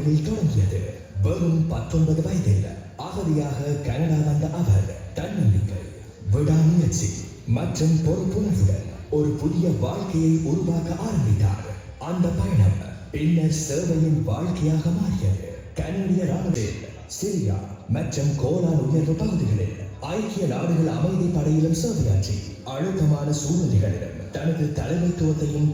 வாழ்வில் தொடங்கியது. வெறும் 19 வயதில் அகதியாக கனடா வந்த அவர் தன்னம்பிக்கை, விடாமுயற்சி மற்றும் பொறுப்புணர்வுடன் ஒரு புதிய வாழ்க்கையை உருவாக்க ஆரம்பித்தார். அந்த பயணம் பின்னர் சேவையின் வாழ்க்கையாக மாறியது. கனடிய ராணுவத்தில், சிரியா மற்றும் கோலான் உயர்வு பகுதிகளில், ஐக்கிய நாடுகள் அமைதி படையிலும் சேவையாற்றி அழுத்தமான சூழ்நிலைகளிலும் தனது தலைமைத்துவத்தையும்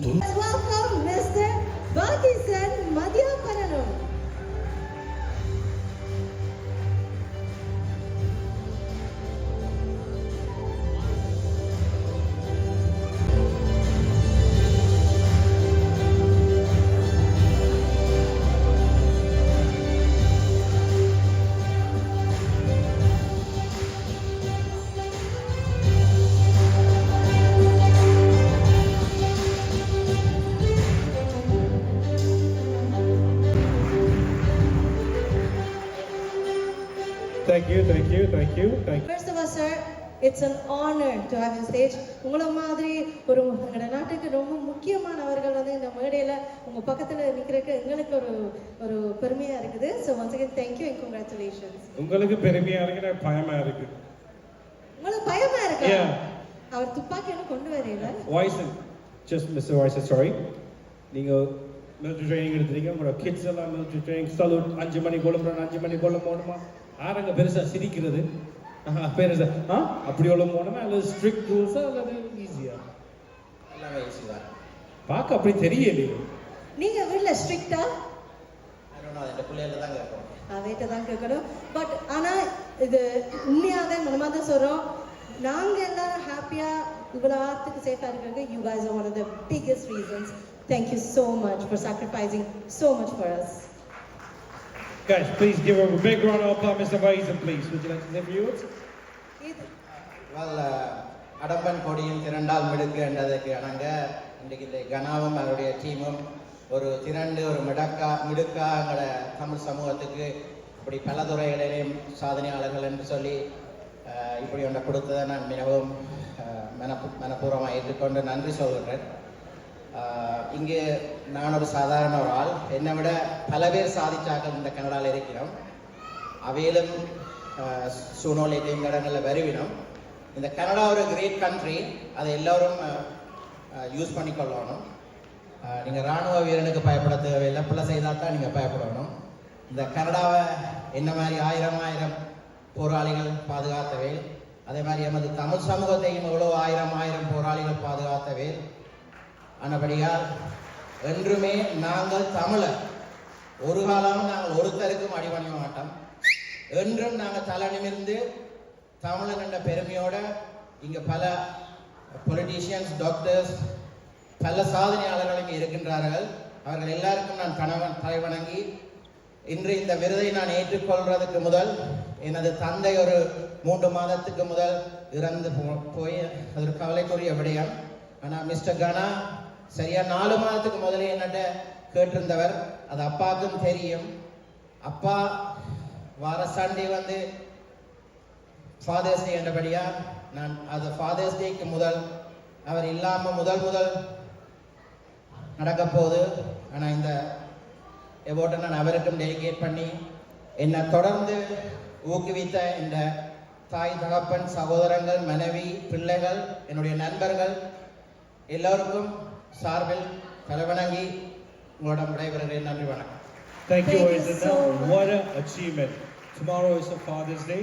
Thank you. First of all, sir, it's an honor to have you stage. உங்கள மாதிரி ஒரு எங்க நாட்டுக்கு ரொம்ப முக்கியமானவர்கள் வந்து இந்த மேடையில உங்க பக்கத்துல நிக்கிறதுக்கு எங்களுக்கு ஒரு பெருமையா இருக்குது. So once again, thank you and congratulations. உங்களுக்கு பெருமையா இருக்கு, பயமா இருக்கு. உங்களுக்கு பயமா இருக்கா? அவர் துப்பாக்கி என்ன கொண்டு வரல. Wyson, just Mr. Wyson, sorry. நீங்க military training எடுத்துறீங்க, உங்க kids எல்லாம் military training salute 5 மணி கோலம் 5 மணி கோலம் போடுமா? ஆரங்க பெருசா சிரிக்கிறது. பெருசா அப்படி உள்ள போனோமா அல்லது ஸ்ட்ரிக்ட் ரூல்ஸா அல்லது ஈஸியா? எல்லாமே ஈஸியா. பாக்க அப்படி தெரியல. நீங்க வீட்ல ஸ்ட்ரிக்ட்டா? I don't know, இந்த புள்ளையில தான் கேட்கணும். அவேட்ட தான் கேட்கணும். பட் ஆனா இது உண்மையாவே மனமா தான் சொல்றோம். நாங்க எல்லாரும் ஹாப்பியா இவ்வளவுக்கு சேஃபா இருக்கறதுக்கு you guys are one of the biggest reasons. Thank you so much for sacrificing so much for us. Guys, please give him a big round of applause, Mr. Wyson, please. Would you like to say a few words? Well, Adampan கொடியும் திரண்டால் மிடுக்கு என்றதுக்கு அணங்க இன்றைக்கு இந்த கனாவும் அவருடைய டீமும் ஒரு திரண்டு ஒரு மிடுக்கா எங்களோட தமிழ் சமூகத்துக்கு இப்படி பல துறைகளிலேயும் சாதனையாளர்கள் என்று சொல்லி இப்படி ஒன்றை கொடுத்ததை நான் மிகவும் மனப்பூர்வமாக ஏற்றுக்கொண்டு நன்றி சொல்கிறேன். இங்கே நான் ஒரு சாதாரண ஒரு ஆள், என்னை விட பல பேர் சாதிச்சாக்கள் இந்த கனடாவில் இருக்கிறோம். அவையிலும் சூழ்நிலையிலையும் இடங்களில் வருவினோம். இந்த கனடா ஒரு கிரேட் கண்ட்ரி, அதை எல்லோரும் யூஸ் பண்ணிக்கொள்ளணும். நீங்கள் இராணுவ வீரனுக்கு பயப்பட தேவையில்லை, பிள்ளை செய்தால் தான் நீங்கள் பயப்படணும். இந்த கனடாவை என்ன மாதிரி ஆயிரம் போராளிகள் பாதுகாத்தவே, அதே மாதிரி எமது தமிழ் சமூகத்தையும் எவ்வளோ ஆயிரம் போராளிகள் பாதுகாத்தவே. ஆனபடியால் என்றுமே நாங்கள் தமிழர், ஒரு காலமும் நாங்கள் ஒருத்தருக்கும் அடிபணிய மாட்டோம். என்றும் நாங்கள் தலை நிமிர்ந்து தமிழன் என்ற பெருமையோட இங்கே பல பொலிட்டீஷியன்ஸ், டாக்டர்ஸ், பல சாதனையாளர்கள் இங்கே இருக்கின்றார்கள். அவர்கள் எல்லாருக்கும் நான் தலைவணங்கி இன்று இந்த விருதை நான் ஏற்றுக்கொள்றதுக்கு முதல் எனது தந்தை ஒரு 3 மாதத்துக்கு முதல் இறந்து போய் அது ஒரு கவலைக்குரிய விடயம். ஆனால் மிஸ்டர் கனா சரியா 4 மாதத்துக்கு முதலே என்னட்ட கேட்டிருந்தவர். அது அப்பாவுக்கும் தெரியும். அப்பா வார சண்டே வந்து ஃபாதர்ஸ் டே என்றபடியா நான் அது ஃபாதர்ஸ் டேக்கு முதல் அவர் இல்லாமல் முதல் நடக்க போகுது. ஆனால் இந்த எவோட்டை நான் அவருக்கும் டெடிகேட் பண்ணி என்னை தொடர்ந்து ஊக்குவித்த இந்த தாய், தகப்பன், சகோதரங்கள், மனைவி, பிள்ளைகள், என்னுடைய நண்பர்கள் எல்லோருக்கும் சார்பில் தலைவணங்கி உங்களிடம் விடைபெறுகிறேன். நன்றி, வணக்கம். Thank you, Isabel. What an achievement. Tomorrow is a Father's Day.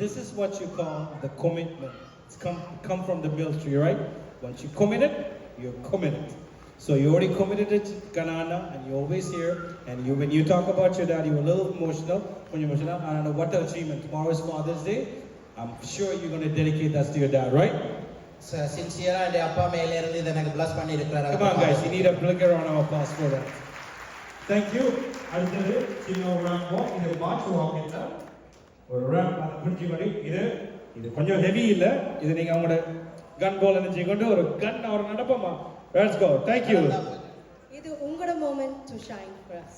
This is what you call the commitment. It's come from the military, right? Once you committed, you're committed. So you already committed it to Kanana, and you're always here. And when you talk about your dad, you're a little emotional. When you're emotional, I don't know what the achievement. Tomorrow is Father's Day. I'm sure you're going to dedicate that to your dad, right? Sincere and அப்பா மேல இருந்து இத எனக்கு bless பண்ணி இருக்காரு. Come on guys, you need a bigger round of applause for that. Thank you. அடுத்து சின்ன run walk, இது மார்ச் வாக் இல்ல. ஒரு ரன் அது புரிஞ்சு மாதிரி இது கொஞ்சம் ஹெவி இல்ல. இது நீங்க அவங்களோட கன் பால் நினைச்சு கொண்டு ஒரு கன் அவர் நடப்பமா. Let's go. Thank you. இது உங்களோட moment to shine for us.